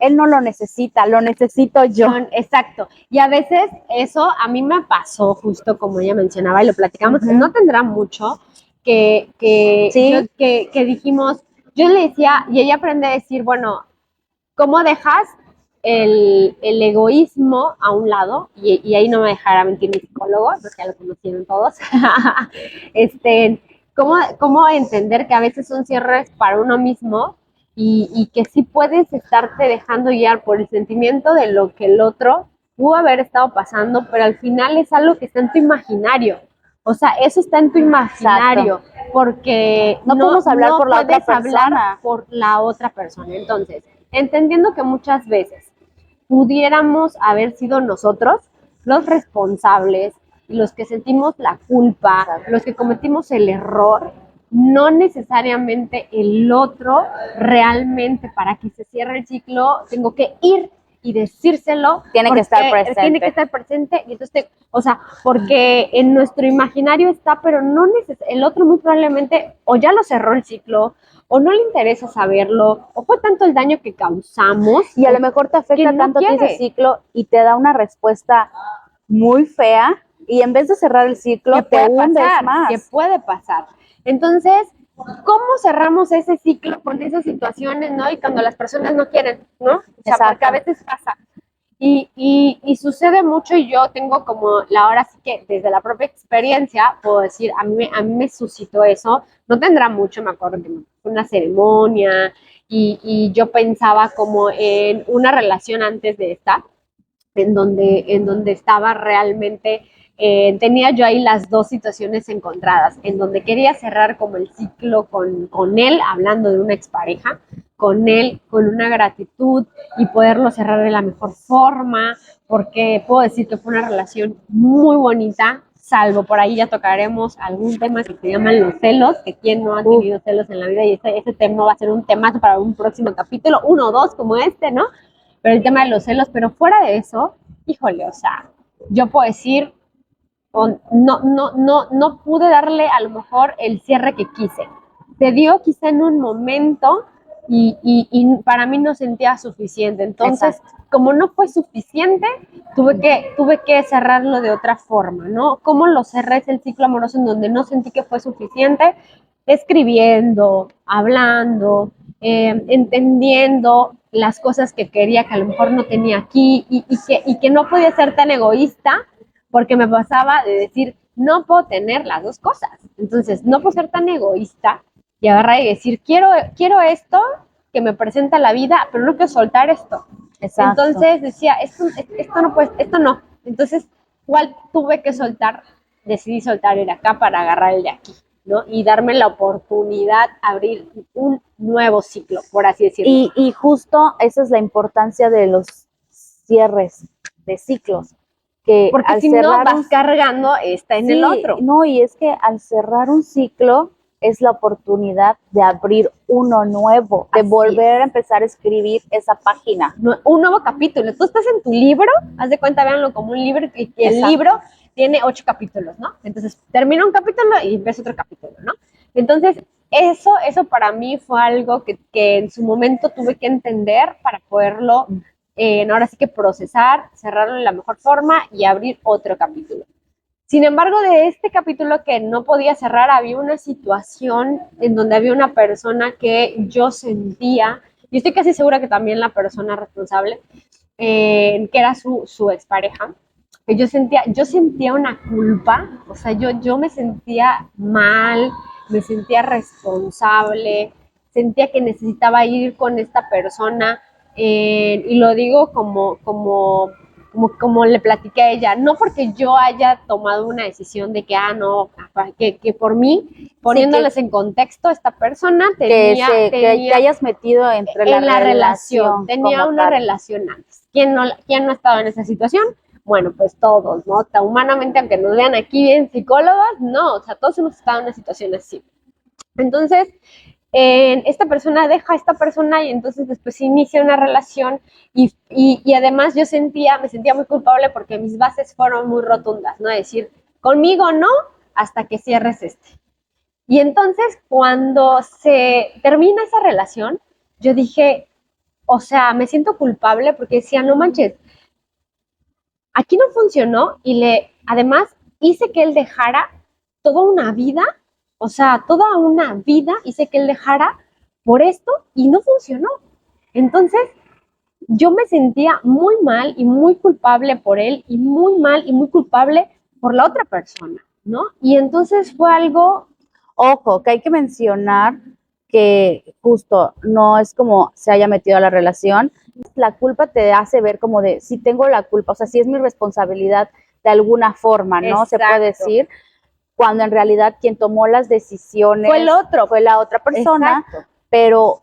Speaker 2: él no lo necesita, lo necesito yo.
Speaker 1: Exacto. Y a veces eso a mí me pasó, justo como ella mencionaba, y lo platicamos, no tendrá mucho, que dijimos, yo le decía, y ella aprende a decir, bueno, ¿cómo dejas el egoísmo a un lado? Y ahí no me dejará mentir mi psicólogo, porque ya lo conocieron todos. ¿Cómo entender que a veces son cierres para uno mismo y que sí puedes estarte dejando guiar por el sentimiento de lo que el otro pudo haber estado pasando, pero al final es algo que está en tu imaginario. O sea, eso está en tu imaginario, porque
Speaker 2: no podemos hablar por la otra persona.
Speaker 1: Hablar por la otra persona. Entonces, entendiendo que muchas veces pudiéramos haber sido nosotros los responsables y los que sentimos la culpa, los que cometimos el error, no necesariamente el otro realmente para que se cierre el ciclo tengo que ir y decírselo.
Speaker 2: Tiene que estar presente.
Speaker 1: Tiene que estar presente y entonces, o sea, porque en nuestro imaginario está, pero no el otro muy probablemente o ya lo cerró el ciclo o no le interesa saberlo, o fue tanto el daño que causamos.
Speaker 2: Y a lo mejor te afecta no tanto ese ciclo y te da una respuesta muy fea y en vez de cerrar el ciclo te hundes más.
Speaker 1: ¿Qué puede pasar? Entonces, ¿cómo cerramos ese ciclo con esas situaciones, no? Y cuando las personas no quieren, ¿no? O sea, porque a veces pasa. Y sucede mucho y yo tengo como ahora sí que desde la propia experiencia puedo decir, a mí me suscitó eso, no tendrá mucho, me acuerdo que fue una ceremonia y yo pensaba como en una relación antes de esta, en donde estaba realmente, tenía yo ahí las dos situaciones encontradas, en donde quería cerrar como el ciclo con él, hablando de una expareja, con él, con una gratitud y poderlo cerrar de la mejor forma, porque puedo decir que fue una relación muy bonita, salvo por ahí ya tocaremos algún tema que se llaman los celos, que quién no ha tenido celos en la vida, y ese tema va a ser un tema para un próximo capítulo, 1 o 2 como este, ¿no? Pero el tema de los celos, pero fuera de eso, híjole, o sea, yo puedo decir, no pude darle a lo mejor el cierre que quise. Se dio quizá en un momento y para mí no sentía suficiente. Entonces, como no fue suficiente, tuve que cerrarlo de otra forma, ¿no? ¿Cómo lo cerré el ciclo amoroso en donde no sentí que fue suficiente? Escribiendo, hablando, entendiendo las cosas que quería que a lo mejor no tenía aquí y que no podía ser tan egoísta porque me pasaba de decir, no puedo tener las dos cosas. Entonces, no puedo ser tan egoísta y agarrar y decir, quiero esto que me presenta la vida, pero no quiero soltar esto.
Speaker 2: Exacto.
Speaker 1: Entonces decía, esto no puede, esto no. Entonces, ¿cuál tuve que soltar? Decidí soltar el de acá para agarrar el de aquí, ¿no? Y darme la oportunidad de abrir un nuevo ciclo, por así decirlo.
Speaker 2: Y justo esa es la importancia de los cierres de ciclos, que
Speaker 1: Porque
Speaker 2: al
Speaker 1: si no
Speaker 2: cerrar
Speaker 1: vas cargando esta en el
Speaker 2: Sí,
Speaker 1: otro.
Speaker 2: no, y es que al cerrar un ciclo es la oportunidad de abrir uno nuevo, de
Speaker 1: Así
Speaker 2: volver a empezar a escribir esa página.
Speaker 1: Un nuevo capítulo. Tú estás en tu libro, haz de cuenta, véanlo como un libro, y el
Speaker 2: Exacto.
Speaker 1: libro tiene 8 capítulos, ¿no? Entonces termina un capítulo y empieza otro capítulo, ¿no? Entonces, eso para mí fue algo que en su momento tuve que entender para poderlo, ahora sí que procesar, cerrarlo de la mejor forma y abrir otro capítulo. Sin embargo, de este capítulo que no podía cerrar, había una situación en donde había una persona que yo sentía, y estoy casi segura que también la persona responsable, que era su expareja, que yo sentía una culpa, o sea, yo me sentía mal, me sentía responsable, sentía que necesitaba ir con esta persona, y lo digo como le platiqué a ella, no porque yo haya tomado una decisión de que, no, que por mí, poniéndoles en contexto, esta persona tenía,
Speaker 2: Que te hayas metido entre
Speaker 1: en la relación,
Speaker 2: relación
Speaker 1: tenía
Speaker 2: como
Speaker 1: una
Speaker 2: tal.
Speaker 1: relación antes. ¿Quién no ha estado en esa situación? Bueno, pues todos, ¿no? Hasta humanamente, aunque nos vean aquí bien psicólogas, no, o sea, todos hemos estado en una situación así. Entonces, esta persona deja a esta persona y entonces después inicia una relación y además me sentía muy culpable porque mis bases fueron muy rotundas, ¿no? Es decir, conmigo no, hasta que cierres este. Y entonces cuando se termina esa relación, yo dije, o sea, me siento culpable porque decía, no manches, aquí no funcionó y además hice que él dejara toda una vida, o sea, toda una vida hice que él dejara por esto y no funcionó. Entonces, yo me sentía muy mal y muy culpable por él y muy mal y muy culpable por la otra persona, ¿no? Y entonces fue algo.
Speaker 2: Ojo, que hay que mencionar que justo no es como se haya metido a la relación. La culpa te hace ver como de si tengo la culpa, o sea, si es mi responsabilidad de alguna forma, ¿no?
Speaker 1: Exacto.
Speaker 2: Se puede decir, cuando en realidad quien tomó las decisiones
Speaker 1: fue el otro,
Speaker 2: fue la otra persona,
Speaker 1: exacto.
Speaker 2: Pero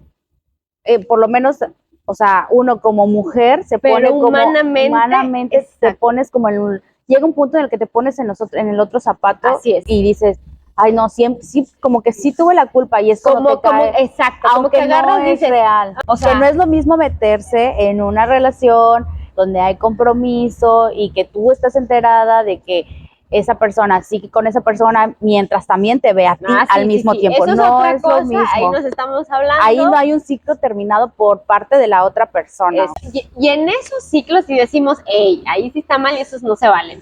Speaker 2: por lo menos, o sea, uno como mujer se
Speaker 1: Pero
Speaker 2: pone como
Speaker 1: humanamente
Speaker 2: te pones como llega un punto en el que te pones en el otro zapato.
Speaker 1: Así es.
Speaker 2: Y dices, ay no, siempre, sí, como que sí tuve la culpa y esto no te cae,
Speaker 1: exacto,
Speaker 2: aunque
Speaker 1: como que agarras
Speaker 2: no
Speaker 1: y
Speaker 2: es
Speaker 1: dices,
Speaker 2: real.
Speaker 1: o sea,
Speaker 2: que no es lo mismo meterse en una relación donde hay compromiso y que tú estás enterada de que esa persona sigue con esa persona mientras también te ve a ti al mismo tiempo.
Speaker 1: Eso
Speaker 2: no
Speaker 1: es otra cosa,
Speaker 2: lo mismo.
Speaker 1: ahí nos estamos hablando.
Speaker 2: Ahí no hay un ciclo terminado por parte de la otra persona.
Speaker 1: Y en esos ciclos si decimos, hey, ahí sí está mal y esos no se valen.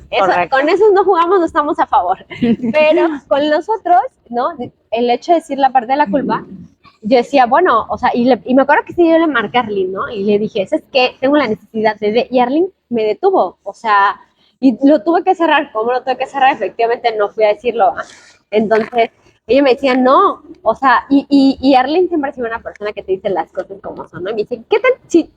Speaker 1: Con esos no jugamos, no estamos a favor. Pero con los otros, ¿no? El hecho de decir la parte de la culpa, yo decía, bueno, o sea, y me acuerdo que sí, yo le marqué a Arlene, ¿no? Y le dije, es que tengo la necesidad y Arlene me detuvo, o sea, y lo tuve que cerrar. ¿Cómo lo tuve que cerrar? Efectivamente no fui a decirlo. Entonces, ella me decía, no, o sea, y Arlene siempre ha sido una persona que te dice las cosas como son, ¿no? Y me dice, ¿qué tal?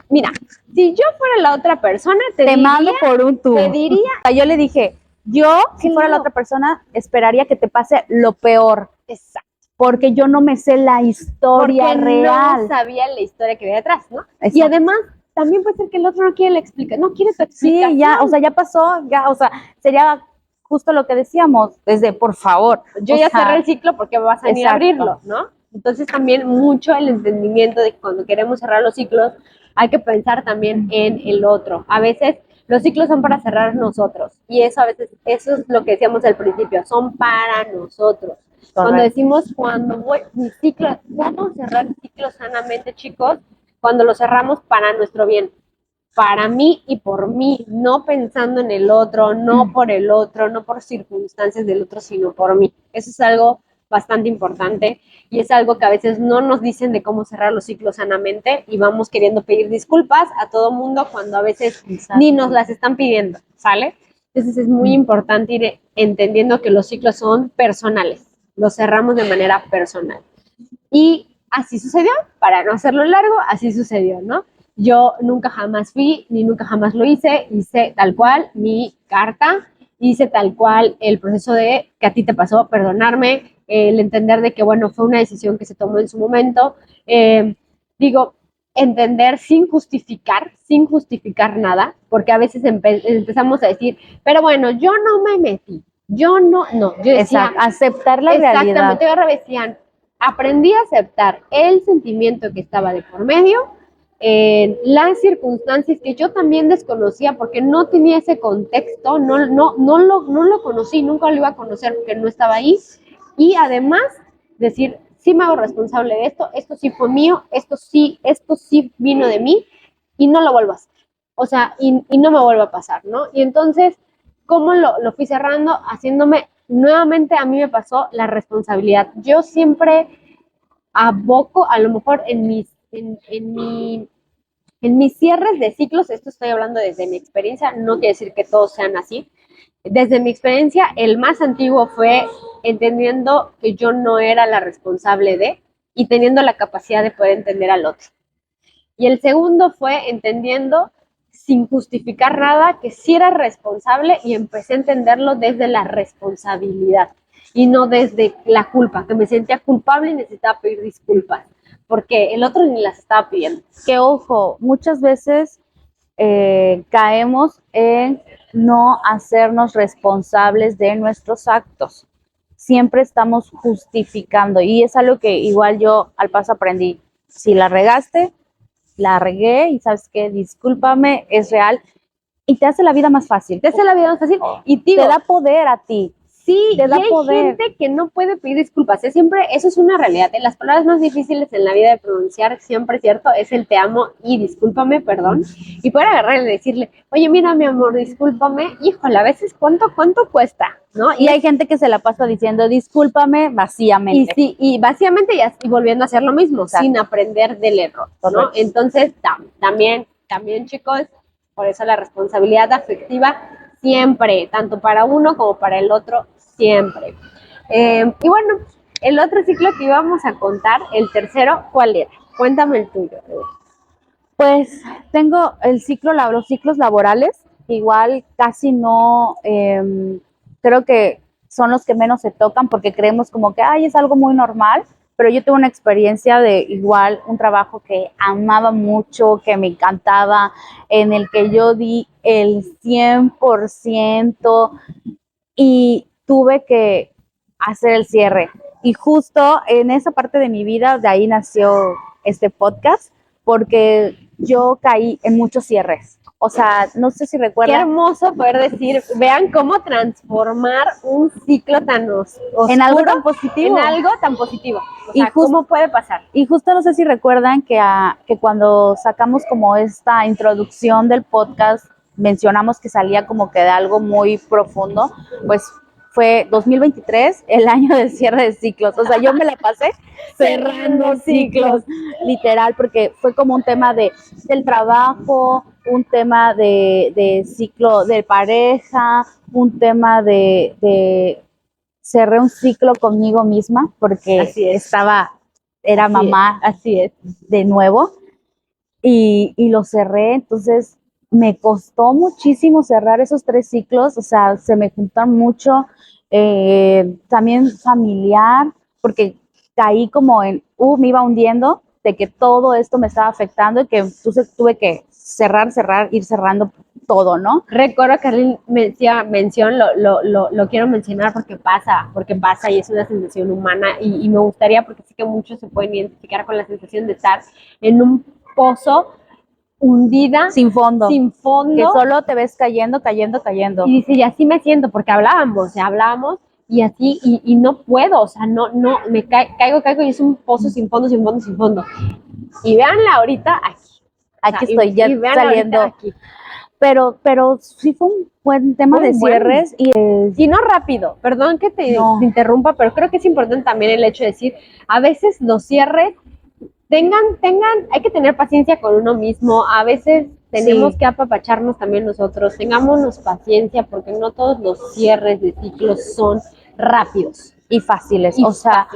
Speaker 1: Mira, si yo fuera la otra persona, te diría,
Speaker 2: mando por un tubo.
Speaker 1: Te diría.
Speaker 2: O sea, yo le dije, yo, si fuera la otra persona, esperaría que te pase lo peor.
Speaker 1: Exacto.
Speaker 2: Porque yo no me sé la historia
Speaker 1: porque
Speaker 2: real.
Speaker 1: No sabía la historia que había detrás, ¿no?
Speaker 2: Exacto.
Speaker 1: Y además, también puede ser que el otro no quiere la explicación, no quiere tu explicación.
Speaker 2: Sí, ya, o sea, ya pasó, ya, o sea, sería justo lo que decíamos, desde, por favor.
Speaker 1: Yo ya cerré el ciclo porque vas a venir a abrirlo, ¿no? Entonces también mucho el entendimiento de que cuando queremos cerrar los ciclos hay que pensar también en el otro. A veces los ciclos son para cerrar nosotros y eso a veces, eso es lo que decíamos al principio, son para nosotros. Correcto. Cuando decimos, mi ciclo, ¿cómo cerrar ciclos sanamente, chicos? Cuando lo cerramos para nuestro bien, para mí y por mí, no pensando en el otro, no por el otro, no por circunstancias del otro, sino por mí. Eso es algo bastante importante y es algo que a veces no nos dicen de cómo cerrar los ciclos sanamente y vamos queriendo pedir disculpas a todo mundo cuando a veces ni nos las están pidiendo, ¿sale? Entonces es muy importante ir entendiendo que los ciclos son personales, los cerramos de manera personal. Y así sucedió, para no hacerlo largo, así sucedió, ¿no? Yo nunca jamás fui, ni nunca jamás lo hice tal cual mi carta, hice tal cual el proceso de que a ti te pasó, perdonarme, el entender de que, bueno, fue una decisión que se tomó en su momento. Digo, entender sin justificar nada, porque a veces empezamos a decir, pero bueno, yo no me metí, yo no, yo decía,
Speaker 2: exacto, aceptar la realidad.
Speaker 1: Exactamente, ahora decían, aprendí a aceptar el sentimiento que estaba de por medio, las circunstancias que yo también desconocía porque no tenía ese contexto, no lo conocí, nunca lo iba a conocer porque no estaba ahí, y además decir, sí me hago responsable de esto sí fue mío, esto sí vino de mí y no lo vuelvo a hacer, o sea, y no me vuelva a pasar, ¿no? Y entonces, ¿cómo lo fui cerrando? Haciéndome, nuevamente a mí me pasó la responsabilidad. Yo siempre aboco, a lo mejor en mis cierres de ciclos, esto estoy hablando desde mi experiencia, no quiere decir que todos sean así. Desde mi experiencia, el más antiguo fue entendiendo que yo no era la responsable de y teniendo la capacidad de poder entender al otro. Y el segundo fue entendiendo sin justificar nada que sí era responsable y empecé a entenderlo desde la responsabilidad y no desde la culpa, que me sentía culpable y necesitaba pedir disculpas, porque el otro ni las estaba pidiendo.
Speaker 2: Que ojo, muchas veces caemos en no hacernos responsables de nuestros actos. Siempre estamos justificando y es algo que igual yo al paso aprendí. Si la regaste, la regué y sabes qué, discúlpame, es real y te hace la vida más fácil.
Speaker 1: Te hace la vida más fácil y
Speaker 2: te da poder a ti.
Speaker 1: Sí, te da y hay poder. Gente que no puede pedir disculpas, siempre, eso es una realidad. Las palabras más difíciles en la vida de pronunciar, siempre es cierto, es el te amo y discúlpame, perdón. Y poder agarrarle y decirle, oye, mira, mi amor, discúlpame. Híjole, a veces, ¿cuánto cuesta? ¿No?
Speaker 2: Y hay gente que se la pasa diciendo, discúlpame, vacíamente.
Speaker 1: Y vacíamente y volviendo a hacer lo mismo, exacto, sin aprender del error, ¿no? Entonces, también, chicos, por eso la responsabilidad afectiva siempre, tanto para uno como para el otro, siempre. Y bueno, el otro ciclo que íbamos a contar, el tercero, ¿cuál era? Cuéntame el tuyo.
Speaker 2: Pues tengo los ciclos laborales, igual casi no, creo que son los que menos se tocan porque creemos como que, ay, es algo muy normal, pero yo tuve una experiencia de igual un trabajo que amaba mucho, que me encantaba, en el que yo di el 100% y tuve que hacer el cierre. Y justo en esa parte de mi vida, de ahí nació este podcast, porque yo caí en muchos cierres. O sea, no sé si recuerdan.
Speaker 1: Qué hermoso poder decir, vean cómo transformar un ciclo tan oscuro
Speaker 2: en algo tan positivo.
Speaker 1: En algo tan positivo. O sea, ¿cómo puede pasar?
Speaker 2: Y justo no sé si recuerdan que cuando sacamos como esta introducción del podcast, mencionamos que salía como que de algo muy profundo, pues fue 2023, el año del cierre de ciclos. O sea, yo me la pasé cerrando ciclos, literal, porque fue como un tema del trabajo, un tema de ciclo de pareja, un tema de cerré un ciclo conmigo misma, porque era mamá,
Speaker 1: así es,
Speaker 2: de nuevo, y lo cerré. Entonces me costó muchísimo cerrar esos 3 ciclos, o sea, se me juntaron mucho, también familiar, porque caí como en, me iba hundiendo, de que todo esto me estaba afectando y que entonces tuve que cerrar, ir cerrando todo, ¿no?
Speaker 1: Recuerdo que Arlene lo quiero mencionar porque pasa y es una sensación humana y me gustaría, porque sí que muchos se pueden identificar con la sensación de estar en un pozo hundida,
Speaker 2: sin fondo,
Speaker 1: que
Speaker 2: solo te ves cayendo.
Speaker 1: Y dice, y así me siento, porque hablábamos y así, y no puedo, o sea, no, me caigo y es un pozo sin fondo. Y véanla ahorita
Speaker 2: aquí estoy ya saliendo. Aquí. Pero sí fue un buen tema de cierres.
Speaker 1: Y no rápido, perdón que te interrumpa, pero creo que es importante también el hecho de decir, a veces los cierres hay que tener paciencia con uno mismo, a veces tenemos que apapacharnos también nosotros, tengámonos paciencia porque no todos los cierres de ciclos son rápidos
Speaker 2: y fáciles, o sea,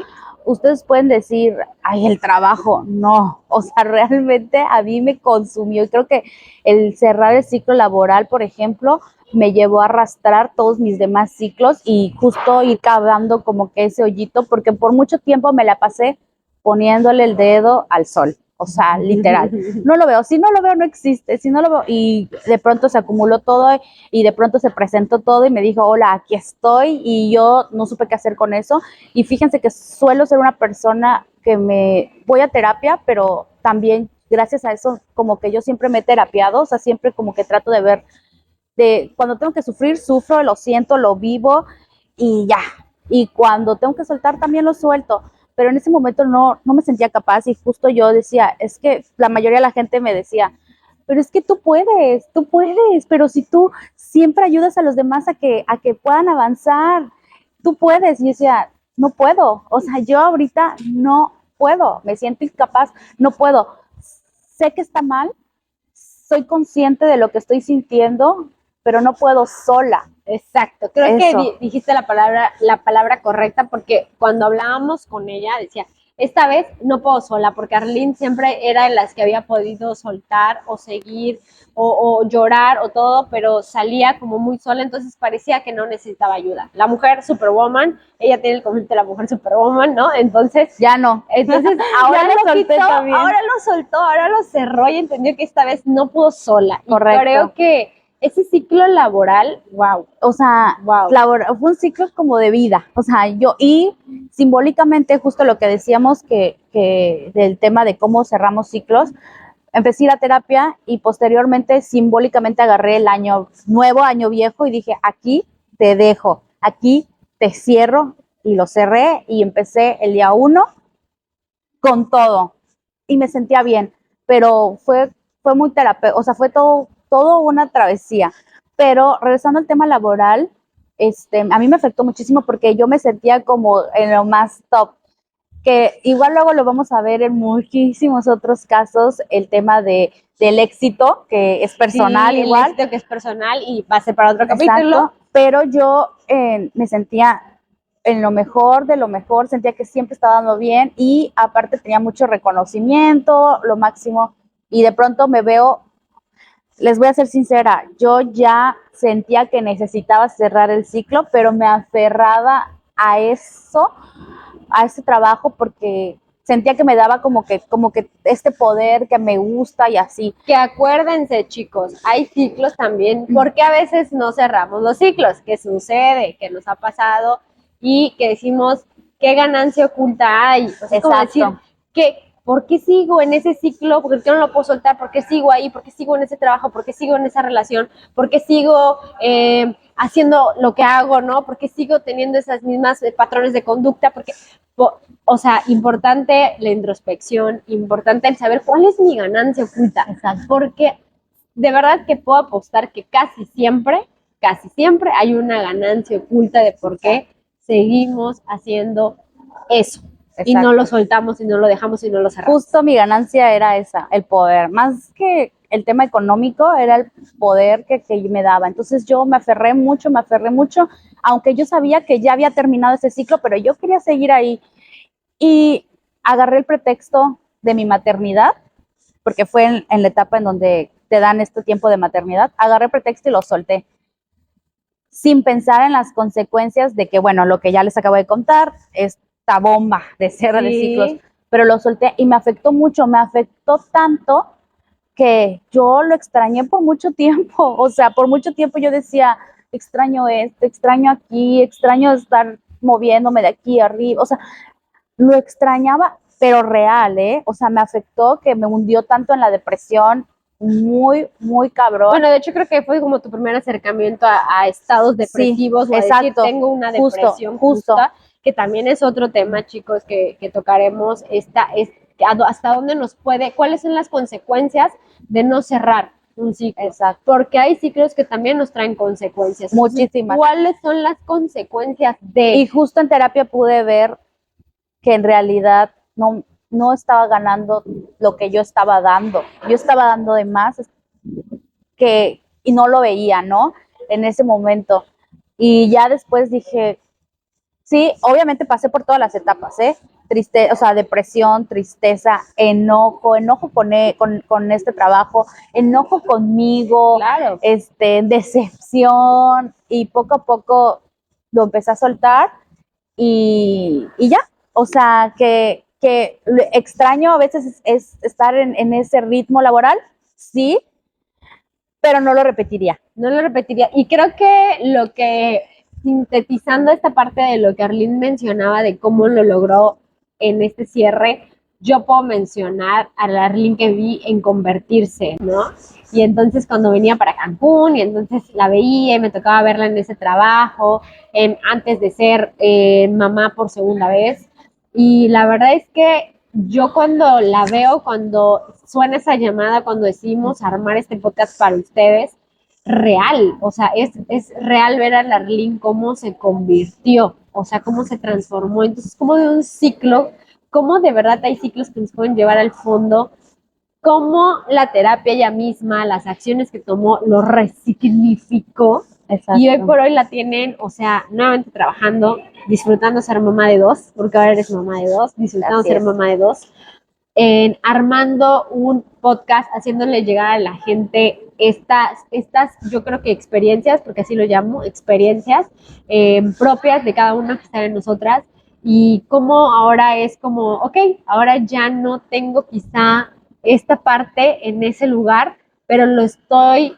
Speaker 2: ustedes pueden decir, ay, el trabajo, no, o sea, realmente a mí me consumió y creo que el cerrar el ciclo laboral, por ejemplo, me llevó a arrastrar todos mis demás ciclos y justo ir cavando como que ese hoyito, porque por mucho tiempo me la pasé poniéndole el dedo al sol. o sea, literal, no lo veo, si no lo veo no existe, si no lo veo, y de pronto se acumuló todo y de pronto se presentó todo y me dijo, hola, aquí estoy, y yo no supe qué hacer con eso, y fíjense que suelo ser una persona que me voy a terapia, pero también gracias a eso como que yo siempre me he terapiado, o sea, siempre como que trato de ver, de cuando tengo que sufrir, sufro, lo siento, lo vivo y ya, y cuando tengo que soltar también lo suelto, pero en ese momento no me sentía capaz y justo yo decía, es que la mayoría de la gente me decía, pero es que tú puedes, pero si tú siempre ayudas a los demás a que puedan avanzar, tú puedes. Y yo decía, no puedo, o sea, yo ahorita no puedo, me siento incapaz, no puedo. Sé que está mal, soy consciente de lo que estoy sintiendo, pero no puedo sola.
Speaker 1: Exacto, creo
Speaker 2: Eso.
Speaker 1: que dijiste la palabra correcta porque cuando hablábamos con ella decía, esta vez no puedo sola, porque Arlene siempre era de las que había podido soltar o seguir o llorar o todo, pero salía como muy sola, entonces parecía que no necesitaba ayuda. La mujer superwoman, ella tiene el concepto de la mujer superwoman, ¿no? Entonces,
Speaker 2: Ya no.
Speaker 1: entonces ahora
Speaker 2: Ya
Speaker 1: lo
Speaker 2: lo solté
Speaker 1: quitó,
Speaker 2: también.
Speaker 1: ahora lo soltó, ahora lo cerró y entendió que esta vez no pudo sola.
Speaker 2: Correcto.
Speaker 1: Y creo que ese ciclo laboral, wow.
Speaker 2: O sea,
Speaker 1: Wow.
Speaker 2: fue un ciclo como de vida. O sea, y simbólicamente, justo lo que decíamos que del tema de cómo cerramos ciclos, empecé a ir a terapia y posteriormente simbólicamente agarré el año nuevo, año viejo y dije, aquí te dejo, aquí te cierro y lo cerré y empecé el día 1 con todo y me sentía bien, pero fue muy terapéutico, o sea, fue todo una travesía. Pero regresando al tema laboral, a mí me afectó muchísimo porque yo me sentía como en lo más top, que igual luego lo vamos a ver en muchísimos otros casos, el tema del éxito, que es personal
Speaker 1: sí,
Speaker 2: igual.
Speaker 1: El éxito que es personal y va a ser para otro
Speaker 2: Exacto,
Speaker 1: capítulo.
Speaker 2: pero yo me sentía en lo mejor de lo mejor, sentía que siempre estaba dando bien y aparte tenía mucho reconocimiento, lo máximo, y de pronto me veo, les voy a ser sincera, yo ya sentía que necesitaba cerrar el ciclo, pero me aferraba a eso, a ese trabajo, porque sentía que me daba como que este poder que me gusta y así.
Speaker 1: Que acuérdense, chicos, hay ciclos también, porque a veces no cerramos los ciclos, que sucede, que nos ha pasado y que decimos, ¿qué ganancia oculta hay? O sea, es como decir, ¿por qué sigo en ese ciclo? ¿Por qué no lo puedo soltar? ¿Por qué sigo ahí? ¿Por qué sigo en ese trabajo? ¿Por qué sigo en esa relación? ¿Por qué sigo haciendo lo que hago? ¿No? ¿Por qué sigo teniendo esas mismas patrones de conducta? Porque o sea, importante la introspección, importante el saber cuál es mi ganancia oculta.
Speaker 2: Exacto.
Speaker 1: Porque de verdad que puedo apostar que casi siempre hay una ganancia oculta de por qué seguimos haciendo eso.
Speaker 2: Exacto.
Speaker 1: Y no lo soltamos, y no lo dejamos, y no lo cerramos.
Speaker 2: Justo mi ganancia era esa, el poder. Más que el tema económico, era el poder que me daba. Entonces yo me aferré mucho, aunque yo sabía que ya había terminado ese ciclo, pero yo quería seguir ahí. Y agarré el pretexto de mi maternidad, porque fue en la etapa en donde te dan este tiempo de maternidad. Agarré el pretexto y lo solté, sin pensar en las consecuencias de que, bueno, lo que ya les acabo de contar, esta bomba de cierre de ciclos, pero lo solté y me afectó mucho, me afectó tanto que yo lo extrañé por mucho tiempo. O sea, por mucho tiempo yo decía, extraño esto, extraño aquí, extraño estar moviéndome de aquí arriba. O sea, lo extrañaba, pero real, ¿eh? O sea, me afectó, que me hundió tanto en la depresión, muy, muy cabrón.
Speaker 1: Bueno, de hecho creo que fue como tu primer acercamiento a estados depresivos,
Speaker 2: sí,
Speaker 1: o a
Speaker 2: exacto,
Speaker 1: decir, tengo una depresión justa, que también es otro tema, chicos, que tocaremos, hasta dónde nos puede, cuáles son las consecuencias de no cerrar un ciclo.
Speaker 2: Exacto.
Speaker 1: Porque hay ciclos que también nos traen consecuencias.
Speaker 2: Muchísimas.
Speaker 1: ¿Cuáles son las consecuencias de?
Speaker 2: Y justo en terapia pude ver que en realidad no estaba ganando lo que yo estaba dando. Yo estaba dando de más y no lo veía, ¿no? En ese momento. Y ya después dije, sí, obviamente pasé por todas las etapas, ¿eh? O sea, depresión, tristeza, enojo con este trabajo, enojo conmigo,
Speaker 1: claro,
Speaker 2: decepción, y poco a poco lo empecé a soltar y ya. O sea, que que extraño a veces es estar en ese ritmo laboral, sí, pero no lo repetiría.
Speaker 1: No lo repetiría. Y creo que lo que, sintetizando esta parte de lo que Arlene mencionaba de cómo lo logró en este cierre, yo puedo mencionar a la Arlene que vi en convertirse, ¿no? Y entonces cuando venía para Cancún, y entonces la veía y me tocaba verla en ese trabajo, antes de ser mamá por segunda vez. Y la verdad es que yo cuando la veo, cuando suena esa llamada, cuando decidimos armar este podcast para ustedes, real, o sea, es real ver a la Arlene cómo se convirtió, o sea, cómo se transformó. Entonces, como de un ciclo, cómo de verdad hay ciclos que nos pueden llevar al fondo, cómo la terapia ella misma, las acciones que tomó, lo resignificó. Exacto. Y hoy por hoy la tienen, o sea, nuevamente trabajando, disfrutando ser mamá de dos, porque ahora eres mamá de dos, disfrutando ser mamá de dos, armando un podcast, haciéndole llegar a la gente estas, yo creo que experiencias, porque así lo llamo, experiencias propias de cada una que está en nosotras, y cómo ahora es como, ok, ahora ya no tengo quizá esta parte en ese lugar, pero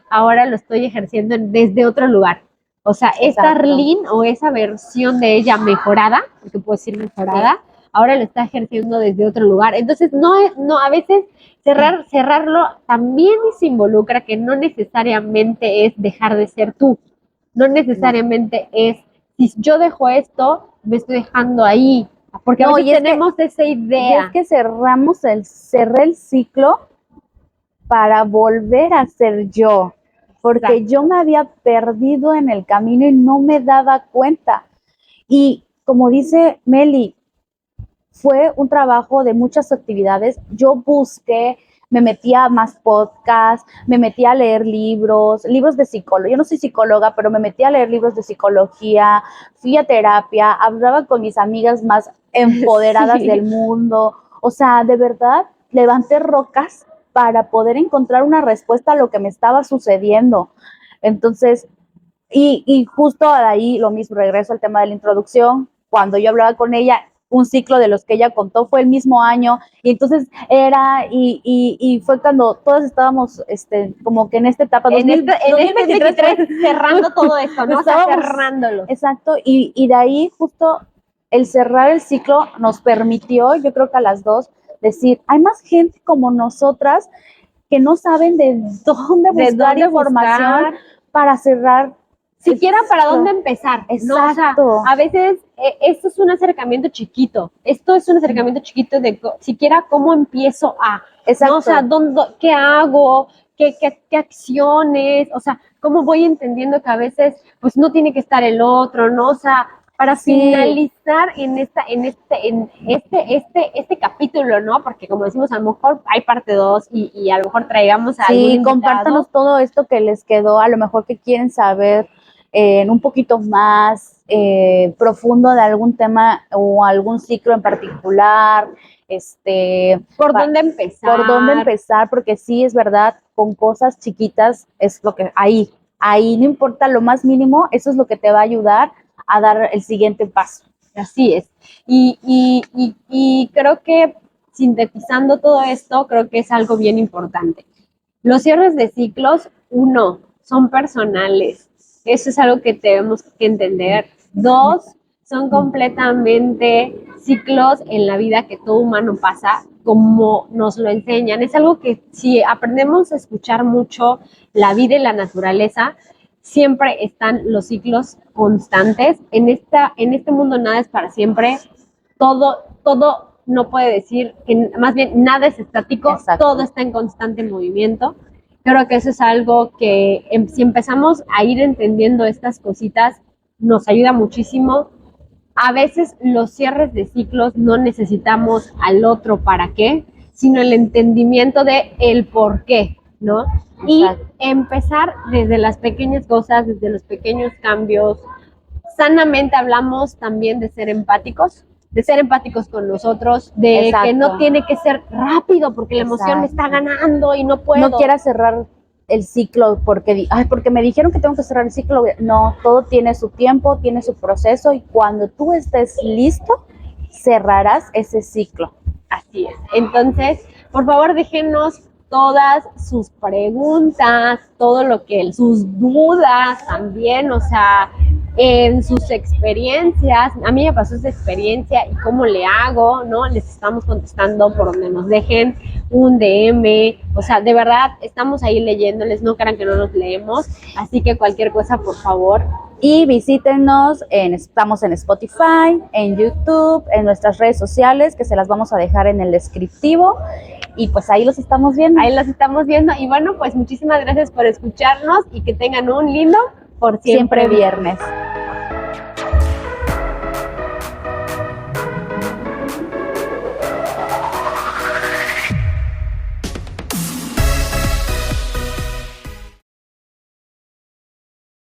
Speaker 1: ahora lo estoy ejerciendo desde otro lugar. O sea, esta Arlene o esa versión de ella mejorada, porque puedo decir mejorada, sí, ahora lo está ejerciendo desde otro lugar. Entonces, no, a veces cerrarlo también se involucra que no necesariamente es dejar de ser tú. No necesariamente es, si yo dejo esto, me estoy dejando ahí. Porque a veces tenemos esa idea.
Speaker 2: Y es que cerré el ciclo para volver a ser yo. Porque exacto, yo me había perdido en el camino y no me daba cuenta. Y como dice Meli, fue un trabajo de muchas actividades. Yo busqué, me metí a más podcasts, me metí a leer libros de psicología. Yo no soy psicóloga, pero me metí a leer libros de psicología, fui a terapia, hablaba con mis amigas más empoderadas sí, del mundo. O sea, de verdad, levanté rocas para poder encontrar una respuesta a lo que me estaba sucediendo. Entonces, y justo ahí lo mismo, regreso al tema de la introducción, cuando yo hablaba con ella, un ciclo de los que ella contó fue el mismo año, y entonces y fue cuando todos estábamos como que en esta etapa,
Speaker 1: en 2023 cerrando todo esto, ¿no? O sea, cerrándolo.
Speaker 2: Exacto, y de ahí justo el cerrar el ciclo nos permitió, yo creo que a las dos, decir, hay más gente como nosotras que no saben de dónde buscar información para cerrar.
Speaker 1: Siquiera para dónde empezar. Exacto. ¿No? O sea, a veces esto es un acercamiento chiquito. Esto es un acercamiento chiquito de siquiera cómo empiezo a. Exacto. ¿No? O sea, ¿qué hago? ¿Qué acciones? O sea, cómo voy entendiendo que a veces pues no tiene que estar el otro, ¿no? O sea, para finalizar en este capítulo, ¿no? Porque como decimos, a lo mejor hay parte 2 y a lo mejor traigamos a algún invitado.
Speaker 2: Compártanos todo esto que les quedó, a lo mejor que quieren saber en un poquito más profundo de algún tema o algún ciclo en particular.
Speaker 1: ¿Por dónde empezar?
Speaker 2: Por dónde empezar, porque sí, es verdad, con cosas chiquitas es lo que ahí no importa lo más mínimo, eso es lo que te va a ayudar a dar el siguiente paso.
Speaker 1: Así es. Y creo que sintetizando todo esto, creo que es algo bien importante. Los cierres de ciclos, 1, son personales. Eso es algo que tenemos que entender. 2, son completamente ciclos en la vida que todo humano pasa, como nos lo enseñan. Es algo que si aprendemos a escuchar mucho la vida y la naturaleza, siempre están los ciclos constantes. En este mundo nada es para siempre. Todo no puede decir que, más bien, nada es estático. Exacto. Todo está en constante movimiento. Creo que eso es algo que si empezamos a ir entendiendo estas cositas, nos ayuda muchísimo. A veces los cierres de ciclos no necesitamos al otro para qué, sino el entendimiento de el por qué, ¿no? Exacto. Y empezar desde las pequeñas cosas, desde los pequeños cambios. Sanamente hablamos también de ser empáticos con nosotros, de exacto, que no tiene que ser rápido porque la emoción me está ganando y no puedo.
Speaker 2: No quieras cerrar el ciclo porque me dijeron que tengo que cerrar el ciclo. No, todo tiene su tiempo, tiene su proceso, y cuando tú estés listo, cerrarás ese ciclo.
Speaker 1: Así es. Entonces, por favor, déjenos todas sus preguntas, todo lo que, sus dudas también, o sea, en sus experiencias. A mí me pasó esa experiencia y cómo le hago, ¿no? Les estamos contestando por donde nos dejen un DM, o sea, de verdad, estamos ahí leyéndoles, no crean que no los leemos, así que cualquier cosa, por favor.
Speaker 2: Y visítenos, estamos en Spotify, en YouTube, en nuestras redes sociales, que se las vamos a dejar en el descriptivo. Y pues ahí los estamos viendo.
Speaker 1: Ahí los estamos viendo. Y bueno, pues muchísimas gracias por escucharnos y que tengan un lindo
Speaker 2: Por siempre viernes.